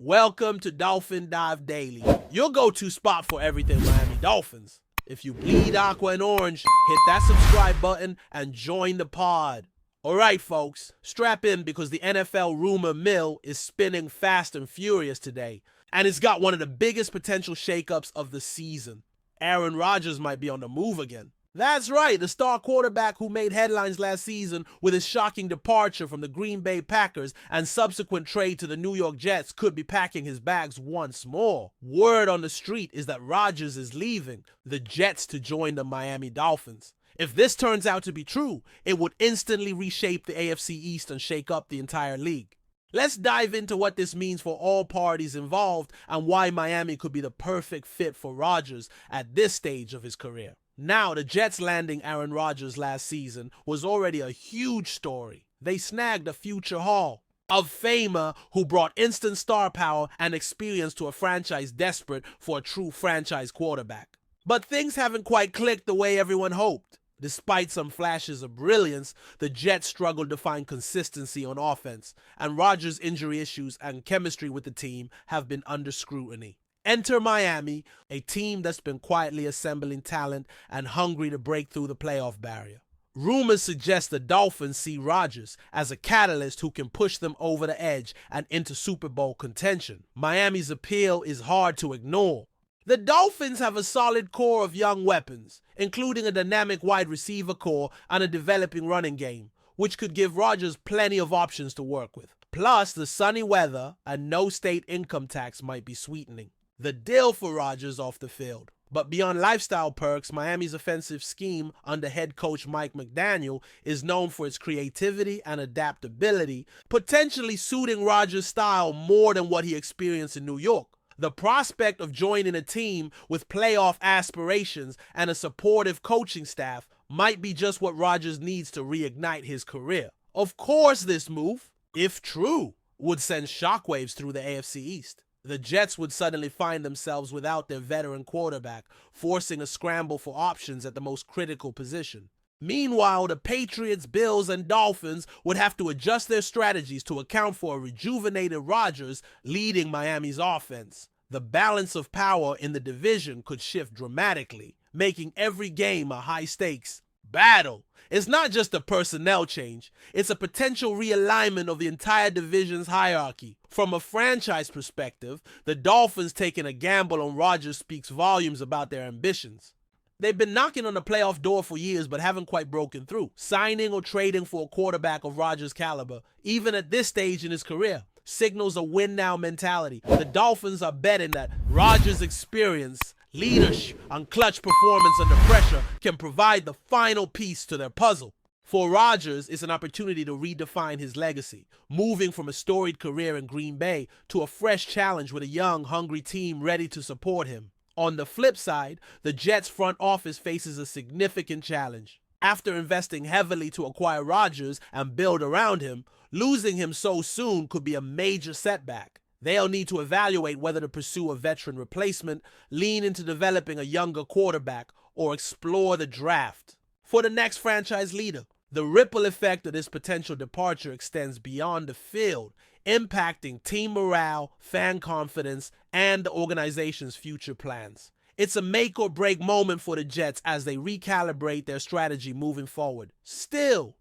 Welcome to Dolphin Dive Daily, your go-to spot for everything Miami Dolphins. If you bleed aqua and orange, hit that subscribe button and join the pod. Alright folks, strap in because the NFL rumor mill is spinning fast and furious today, and it's got one of the biggest potential shakeups of the season. Aaron Rodgers might be on the move again. That's right, the star quarterback who made headlines last season with his shocking departure from the Green Bay Packers and subsequent trade to the New York Jets could be packing his bags once more. Word on the street is that Rodgers is leaving the Jets to join the Miami Dolphins. If this turns out to be true, it would instantly reshape the AFC East and shake up the entire league. Let's dive into what this means for all parties involved and why Miami could be the perfect fit for Rodgers at this stage of his career. Now, the Jets landing Aaron Rodgers last season was already a huge story. They snagged a future Hall of Famer who brought instant star power and experience to a franchise desperate for a true franchise quarterback. But things haven't quite clicked the way everyone hoped. Despite some flashes of brilliance, the Jets struggled to find consistency on offense, and Rodgers' injury issues and chemistry with the team have been under scrutiny. Enter Miami, a team that's been quietly assembling talent and hungry to break through the playoff barrier. Rumors suggest the Dolphins see Rodgers as a catalyst who can push them over the edge and into Super Bowl contention. Miami's appeal is hard to ignore. The Dolphins have a solid core of young weapons, including a dynamic wide receiver core and a developing running game, which could give Rodgers plenty of options to work with. Plus, the sunny weather and no state income tax might be sweetening the deal for Rodgers off the field. But beyond lifestyle perks, Miami's offensive scheme under head coach Mike McDaniel is known for its creativity and adaptability, potentially suiting Rodgers' style more than what he experienced in New York. The prospect of joining a team with playoff aspirations and a supportive coaching staff might be just what Rodgers needs to reignite his career. Of course, this move, if true, would send shockwaves through the AFC East. The Jets would suddenly find themselves without their veteran quarterback, forcing a scramble for options at the most critical position. Meanwhile, the Patriots, Bills, and Dolphins would have to adjust their strategies to account for a rejuvenated Rodgers leading Miami's offense. The balance of power in the division could shift dramatically, making every game a high-stakes battle. It's not just a personnel change, it's a potential realignment of the entire division's hierarchy. From a franchise perspective, the Dolphins taking a gamble on Rodgers speaks volumes about their ambitions. They've been knocking on the playoff door for years but haven't quite broken through. Signing or trading for a quarterback of Rodgers' caliber, even at this stage in his career, signals a win-now mentality. The Dolphins are betting that Rodgers' experience, leadership, and clutch performance under pressure can provide the final piece to their puzzle. For Rodgers, it's an opportunity to redefine his legacy, moving from a storied career in Green Bay to a fresh challenge with a young, hungry team ready to support him. On the flip side, the Jets' front office faces a significant challenge. After investing heavily to acquire Rodgers and build around him, losing him so soon could be a major setback. They'll need to evaluate whether to pursue a veteran replacement, lean into developing a younger quarterback, or explore the draft. For the next franchise leader, the ripple effect of this potential departure extends beyond the field, impacting team morale, fan confidence, and the organization's future plans. It's a make or break moment for the Jets as they recalibrate their strategy moving forward. Still,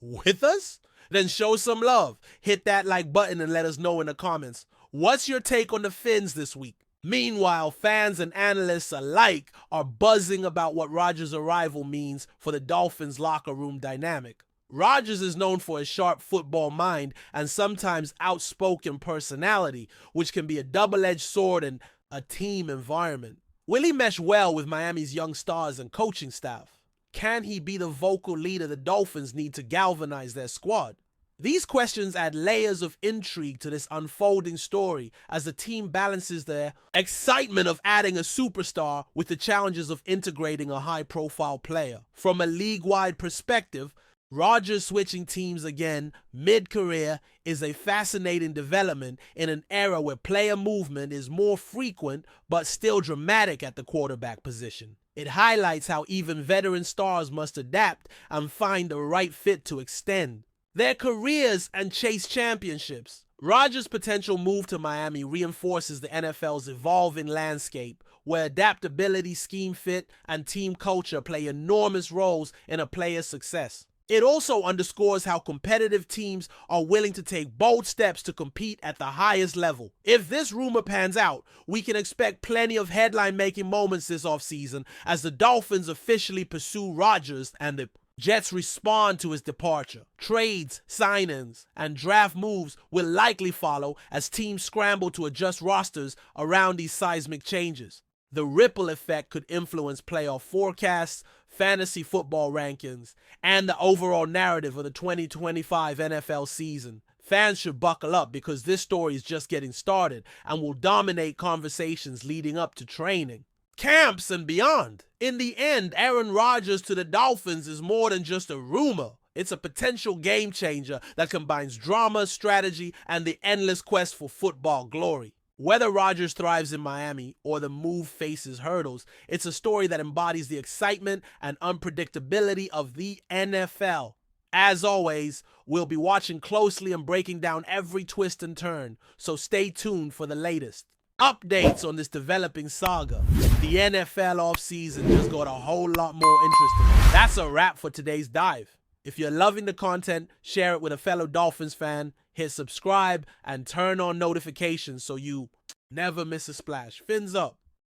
with us? Then show some love. Hit that like button and let us know in the comments. What's your take on the Fins this week? Meanwhile, fans and analysts alike are buzzing about what Rodgers' arrival means for the Dolphins' locker room dynamic. Rodgers is known for his sharp football mind and sometimes outspoken personality, which can be a double-edged sword in a team environment. Will he mesh well with Miami's young stars and coaching staff? Can he be the vocal leader the Dolphins need to galvanize their squad? These questions add layers of intrigue to this unfolding story as the team balances their excitement of adding a superstar with the challenges of integrating a high-profile player. From a league-wide perspective, Rodgers switching teams again mid-career is a fascinating development in an era where player movement is more frequent but still dramatic at the quarterback position. It highlights how even veteran stars must adapt and find the right fit to extend their careers and chase championships. Rodgers' potential move to Miami reinforces the NFL's evolving landscape, where adaptability, scheme fit, and team culture play enormous roles in a player's success. It also underscores how competitive teams are willing to take bold steps to compete at the highest level. If this rumor pans out, we can expect plenty of headline-making moments this offseason as the Dolphins officially pursue Rodgers and the Jets respond to his departure. Trades, signings, and draft moves will likely follow as teams scramble to adjust rosters around these seismic changes. The ripple effect could influence playoff forecasts, fantasy football rankings, and the overall narrative of the 2025 NFL season. Fans should buckle up because this story is just getting started and will dominate conversations leading up to training, camps, and beyond. In the end, Aaron Rodgers to the Dolphins is more than just a rumor. It's a potential game changer that combines drama, strategy, and the endless quest for football glory. Whether Rodgers thrives in Miami or the move faces hurdles, it's a story that embodies the excitement and unpredictability of the NFL. As always, we'll be watching closely and breaking down every twist and turn, so stay tuned for the latest updates on this developing saga. The NFL offseason just got a whole lot more interesting. That's a wrap for today's dive. If you're loving the content, share it with a fellow Dolphins fan, hit subscribe, and turn on notifications so you never miss a splash. Fins up.